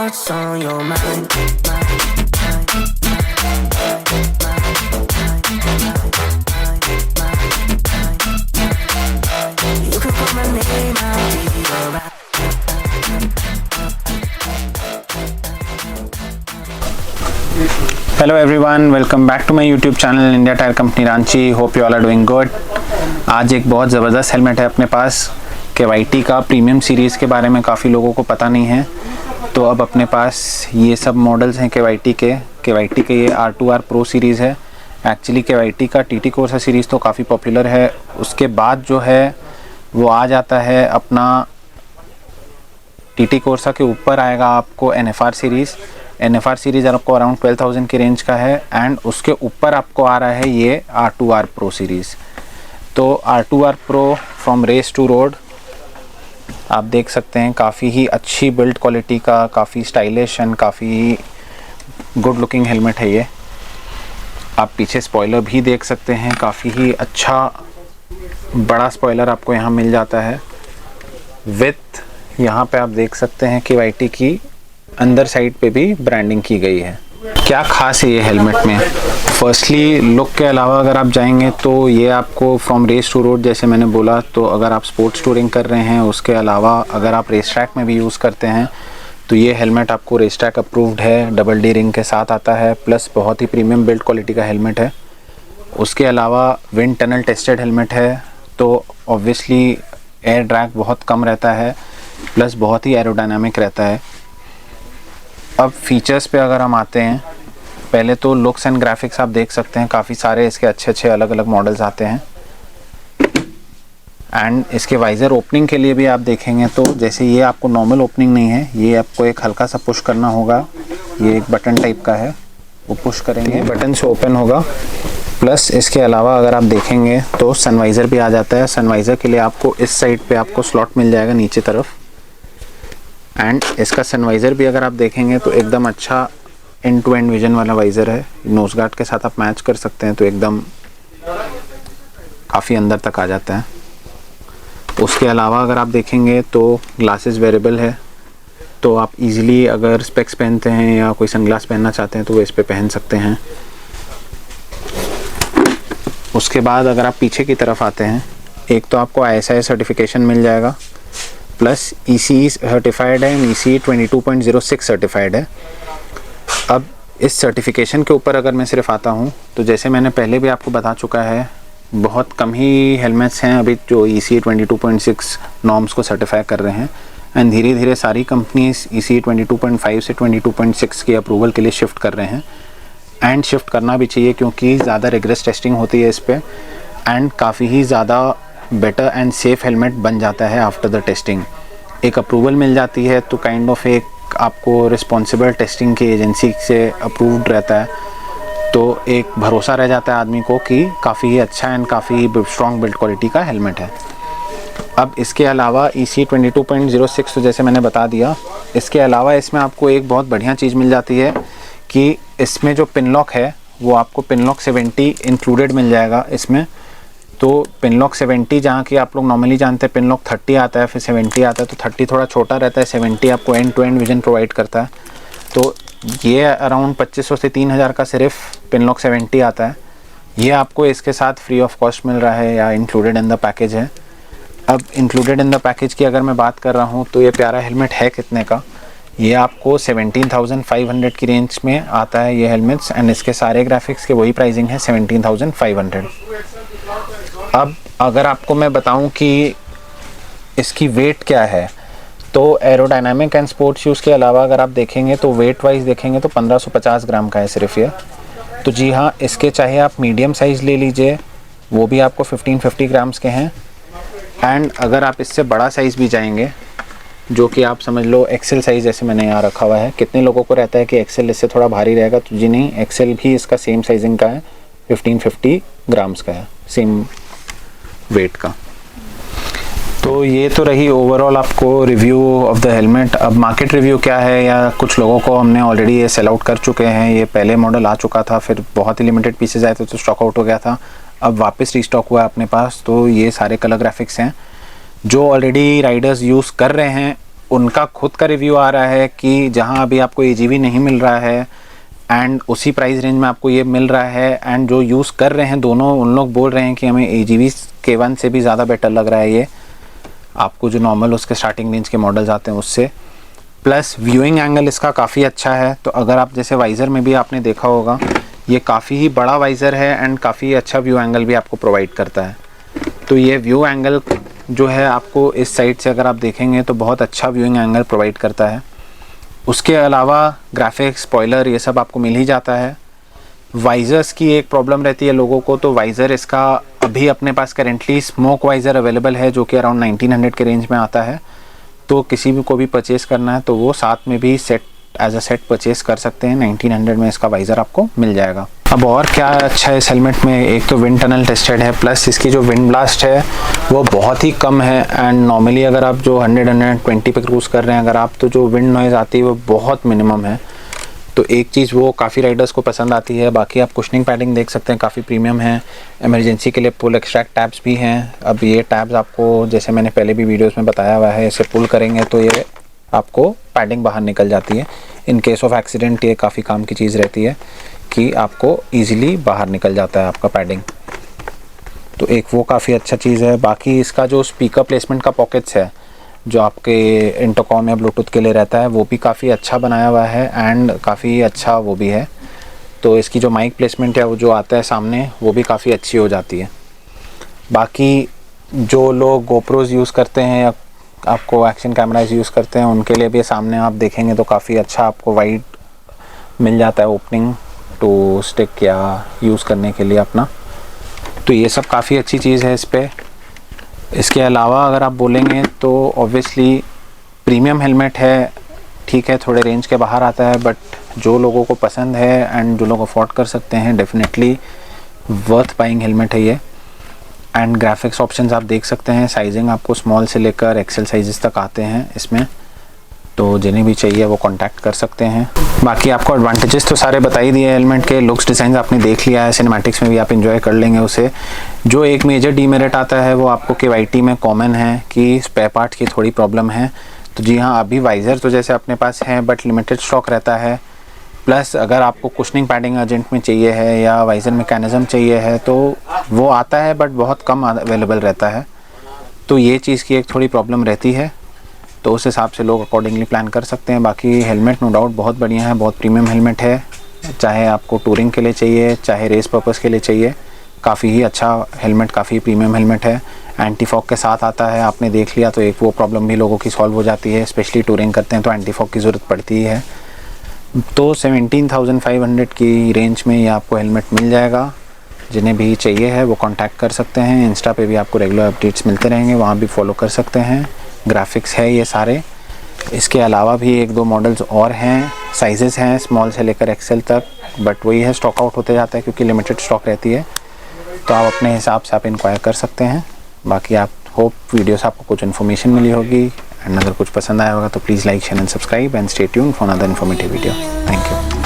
what's on your mind. You can call my name, I'll be alright. Hello everyone, welcome back to my YouTube channel India Tire Company Ranchi. Hope you all are doing good. आज एक बहुत ज़बरदस्त helmet है अपने पास KYT का premium series के बारे में काफ़ी लोगों को पता नहीं है, तो अब अपने पास ये सब मॉडल्स हैं KYT के ये R2R Pro सीरीज़ है। एक्चुअली KYT का TT कोर्सा सीरीज़ तो काफ़ी पॉपुलर है, उसके बाद जो है वो आ जाता है अपना TT कोर्सा के ऊपर आएगा आपको NFR सीरीज़ आपको अराउंड 12,000 की रेंज का है, एंड उसके ऊपर आपको आ रहा है ये R2R Pro सीरीज़। तो R2R Pro from race to road आप देख सकते हैं, काफ़ी ही अच्छी बिल्ड क्वालिटी का, काफ़ी स्टाइलिश एंड काफ़ी गुड लुकिंग हेलमेट है ये। आप पीछे स्पॉइलर भी देख सकते हैं, काफ़ी ही अच्छा बड़ा स्पॉइलर आपको यहाँ मिल जाता है विथ, यहाँ पे आप देख सकते हैं कि KYT की अंदर साइड पे भी ब्रांडिंग की गई है। क्या खास है ये हेलमेट में? फर्स्टली लुक के अलावा अगर आप जाएंगे तो ये आपको फ्रॉम रेस टू रोड, जैसे मैंने बोला, तो अगर आप स्पोर्ट्स टूरिंग कर रहे हैं, उसके अलावा अगर आप रेस ट्रैक में भी यूज़ करते हैं तो ये हेलमेट आपको रेस ट्रैक अप्रूव्ड है, डबल डी रिंग के साथ आता है, प्लस बहुत ही प्रीमियम बिल्ड क्वालिटी का हेलमेट है। उसके अलावा विंड टनल टेस्टेड हेलमेट है, तो ऑब्वियसली एयर ड्रैग बहुत कम रहता है, प्लस बहुत ही एरोडायनामिक रहता है। अब फीचर्स पे अगर हम आते हैं, पहले तो लुक्स एंड ग्राफिक्स आप देख सकते हैं, काफ़ी सारे इसके अच्छे अलग अलग मॉडल्स आते हैं। एंड इसके वाइज़र ओपनिंग के लिए भी आप देखेंगे तो जैसे ये आपको नॉर्मल ओपनिंग नहीं है, ये आपको एक हल्का सा पुश करना होगा, ये एक बटन टाइप का है, वो पुश करेंगे बटन से ओपन होगा। प्लस इसके अलावा अगर आप देखेंगे तो सनवाइज़र भी आ जाता है। सनवाइज़र के लिए आपको इस साइड पे आपको स्लॉट मिल जाएगा नीचे तरफ, एंड इसका सनवाइज़र भी अगर आप देखेंगे तो एकदम अच्छा एंड टू एंड विजन वाला वाइज़र है। नोज़ गार्ड के साथ आप मैच कर सकते हैं तो एकदम काफ़ी अंदर तक आ जाता है। उसके अलावा अगर आप देखेंगे तो ग्लासेस वेरेबल है, तो आप इजीली अगर स्पेक्स पहनते हैं या कोई सनग्लास पहनना चाहते हैं तो वो इस पे पहन सकते हैं। उसके बाद अगर आप पीछे की तरफ आते हैं, एक तो आपको ISI सर्टिफिकेशन मिल जाएगा, प्लस ECE सर्टिफाइड है, ECE 22.06 सर्टिफाइड है। अब इस सर्टिफिकेशन के ऊपर अगर मैं सिर्फ आता हूँ तो जैसे मैंने पहले भी आपको बता चुका है, बहुत कम ही हेलमेट्स हैं अभी जो ECE 22.6 नॉर्म्स को सर्टिफाई कर रहे हैं, एंड धीरे धीरे सारी कंपनीज ECE 22.5 से 22.6 की अप्रूवल के लिए शिफ्ट कर रहे हैं। एंड शिफ्ट करना भी चाहिए क्योंकि ज़्यादा रिग्रेस टेस्टिंग होती है इस पर, एंड काफ़ी ही ज़्यादा बेटर एंड सेफ हेलमेट बन जाता है आफ्टर द टेस्टिंग। एक अप्रूवल मिल जाती है तो काइंड ऑफ एक आपको रिस्पॉन्सिबल टेस्टिंग की एजेंसी से अप्रूव्ड रहता है, तो एक भरोसा रह जाता है आदमी को कि काफ़ी ही अच्छा एंड काफ़ी स्ट्रॉन्ग बिल्ड क्वालिटी का हेलमेट है। अब इसके अलावा ECE 22.06 तो जैसे मैंने बता दिया, इसके अलावा इसमें आपको एक बहुत बढ़िया चीज़ मिल जाती है कि इसमें जो पिन लॉक है वो आपको पिन लॉक 70 इंक्लूडेड मिल जाएगा इसमें। तो पिन लॉक 70, जहाँ की आप लोग नॉर्मली जानते हैं पिन लॉक 30 आता है, फिर 70 आता है, तो 30 थोड़ा छोटा रहता है, 70 आपको end to end vision provide करता है। तो ये अराउंड 2500 से 3000 का सिर्फ पिन लॉक 70 आता है, ये आपको इसके साथ फ्री ऑफ कॉस्ट मिल रहा है या इंक्लूडेड इन द पैकेज है। अब इंक्लूडेड इन द पैकेज की अगर मैं बात कर रहा हूँ तो ये प्यारा हेलमेट है कितने का? ये आपको 17,500 की रेंज में आता है ये हेलमेट्स, एंड इसके सारे ग्राफिक्स के वही प्राइसिंग है 17,500। अब अगर आपको मैं बताऊं कि इसकी वेट क्या है, तो एरोडायनामिक एंड स्पोर्ट्स यूज़ के अलावा अगर आप देखेंगे तो वेट वाइज देखेंगे तो 1550 ग्राम का है सिर्फ ये। तो जी हाँ, इसके चाहे आप मीडियम साइज़ ले लीजिए, वो भी आपको 1550 ग्राम्स के हैं, एंड अगर आप इससे बड़ा साइज़ भी जाएंगे, जो कि आप समझ लो एक्सेल साइज़ जैसे मैंने यहाँ रखा हुआ है, कितने लोगों को रहता है कि एक्सेल इससे थोड़ा भारी रहेगा, तो जी नहीं, एक्सेल भी इसका सेम साइजिंग का है, 1550 ग्राम्स का है, सेम वेट का। तो ये तो रही ओवरऑल आपको रिव्यू ऑफ द हेलमेट। अब मार्केट रिव्यू क्या है, या कुछ लोगों को हमने ऑलरेडी ये सेल आउट कर चुके हैं, ये पहले मॉडल आ चुका था, फिर बहुत ही लिमिटेड पीसेज आए थे तो स्टॉक आउट हो गया था, अब वापस रीस्टॉक हुआ है अपने पास। तो ये सारे कलर ग्राफिक्स हैं जो ऑलरेडी राइडर्स यूज़ कर रहे हैं उनका खुद का रिव्यू आ रहा है कि जहां अभी आपको AGV नहीं मिल रहा है एंड उसी प्राइस रेंज में आपको ये मिल रहा है, एंड जो यूज़ कर रहे हैं दोनों उन लोग बोल रहे हैं कि हमें AGV K1 से भी ज़्यादा बेटर लग रहा है ये आपको, जो नॉर्मल उसके स्टार्टिंग रेंज के मॉडल्स आते हैं उससे। प्लस व्यूइंग एंगल इसका काफ़ी अच्छा है। तो अगर आप जैसे वाइज़र में भी आपने देखा होगा, ये काफ़ी ही बड़ा वाइज़र है एंड काफ़ी अच्छा व्यू एंगल भी आपको प्रोवाइड करता है। तो ये व्यू एंगल जो है आपको इस साइड से अगर आप देखेंगे तो बहुत अच्छा व्यूइंग एंगल प्रोवाइड करता है। उसके अलावा ग्राफिक्स, स्पॉइलर, ये सब आपको मिल ही जाता है। वाइज़र्स की एक प्रॉब्लम रहती है लोगों को, तो वाइज़र इसका अभी अपने पास करेंटली स्मोक वाइज़र अवेलेबल है जो कि अराउंड 1900 के रेंज में आता है। तो किसी भी को भी परचेज़ करना है तो वो साथ में भी set as a set purchase कर सकते हैं। 1900 में इसका वाइज़र आपको मिल जाएगा। अब और क्या अच्छा है इस हेलमेट में, एक तो विंड टनल टेस्टेड है, प्लस इसकी जो विंड ब्लास्ट है वो बहुत ही कम है। एंड नॉर्मली अगर आप जो 100-120 पे क्रूज़ कर रहे हैं अगर आप, तो जो विंड नॉइज़ आती है वो बहुत मिनिमम है। तो एक चीज़ वो काफ़ी राइडर्स को पसंद आती है। बाकी आप कुशनिंग पैडिंग देख सकते हैं, काफ़ी प्रीमियम है। इमरजेंसी के लिए पुल एक्सट्रैक्ट टैब्स भी हैं। अब ये टैब्स आपको, जैसे मैंने पहले भी वीडियोस में बताया हुआ है, इसे पुल करेंगे तो ये आपको पैडिंग बाहर निकल जाती है। इन केस ऑफ एक्सीडेंट ये काफ़ी काम की चीज़ रहती है कि आपको ईज़िली बाहर निकल जाता है आपका पैडिंग। तो एक वो काफ़ी अच्छा चीज़ है। बाकी इसका जो स्पीकर प्लेसमेंट का पॉकेट्स है जो आपके इंटरकॉम या ब्लूटूथ के लिए रहता है वो भी काफ़ी अच्छा बनाया हुआ है एंड काफ़ी अच्छा वो भी है। तो इसकी जो माइक प्लेसमेंट है वो जो आता है सामने वो भी काफ़ी अच्छी हो जाती है। बाकी जो लोग गोप्रोज यूज़ करते हैं या आपको एक्शन कैमराज यूज़ करते हैं उनके लिए भी सामने आप देखेंगे तो काफ़ी अच्छा आपको वाइड मिल जाता है ओपनिंग टू स्टिक या यूज़ करने के लिए अपना। तो ये सब काफ़ी अच्छी चीज़ है इस पर। इसके अलावा अगर आप बोलेंगे तो ऑब्वियसली प्रीमियम हेलमेट है, ठीक है, थोड़े रेंज के बाहर आता है, बट जो लोगों को पसंद है एंड जो लोग अफोर्ड कर सकते हैं डेफिनेटली वर्थ बाइंग हेलमेट है ये। एंड ग्राफिक्स ऑप्शंस आप देख सकते हैं, साइजिंग आपको स्मॉल से लेकर एक्सेल साइजेस तक आते हैं इसमें, तो जिन्हें भी चाहिए वो कांटेक्ट कर सकते हैं। बाकी आपको एडवांटेजेस तो सारे बता ही दिए हेलमेट के। लुक्स डिज़ाइन आपने देख लिया है, सिनेमैटिक्स में भी आप एंजॉय कर लेंगे उसे। जो एक मेजर डीमेरिट आता है वो आपको KYT में कॉमन है कि स्पेयर पार्ट्स की थोड़ी प्रॉब्लम है। तो जी हाँ, अभी वाइज़र तो जैसे अपने पास है बट लिमिटेड स्टॉक रहता है। प्लस अगर आपको कुशनिंग पैडिंग अर्जेंट में चाहिए है या वाइज़र मैकेनिज़्म चाहिए है तो वो आता है बट बहुत कम अवेलेबल रहता है। तो ये चीज़ की एक थोड़ी प्रॉब्लम रहती है, तो उस हिसाब से लोग अकॉर्डिंगली प्लान कर सकते हैं। बाकी हेलमेट नो डाउट बहुत बढ़िया है, बहुत प्रीमियम हेलमेट है। चाहे आपको टूरिंग के लिए चाहिए चाहे रेस पर्पस के लिए चाहिए, काफ़ी ही अच्छा हेलमेट, काफ़ी प्रीमियम हेलमेट है। एंटी फॉग के साथ आता है, आपने देख लिया, तो एक वो प्रॉब्लम भी लोगों की सॉल्व हो जाती है। स्पेशली टूरिंग करते हैं तो एंटी फॉग की ज़रूरत पड़ती ही है। तो 17,500 की रेंज में ये आपको हेलमेट मिल जाएगा। जिन्हें भी चाहिए है वो कांटेक्ट कर सकते हैं। इंस्टा पे भी आपको रेगुलर अपडेट्स मिलते रहेंगे, वहाँ भी फॉलो कर सकते हैं। ग्राफिक्स है ये सारे। इसके अलावा भी एक दो मॉडल्स और हैं, साइजेस हैं स्मॉल से लेकर एक्सेल तक, बट वही है स्टॉक आउट होते जाता है क्योंकि लिमिटेड स्टॉक रहती है। तो आप अपने हिसाब से आप इंक्वायर कर सकते हैं। बाकी आप होप वीडियो से आपको कुछ इन्फॉर्मेशन मिली होगी एंड अगर कुछ पसंद आया होगा तो please like, share and subscribe and stay tuned for another informative video. Thank you.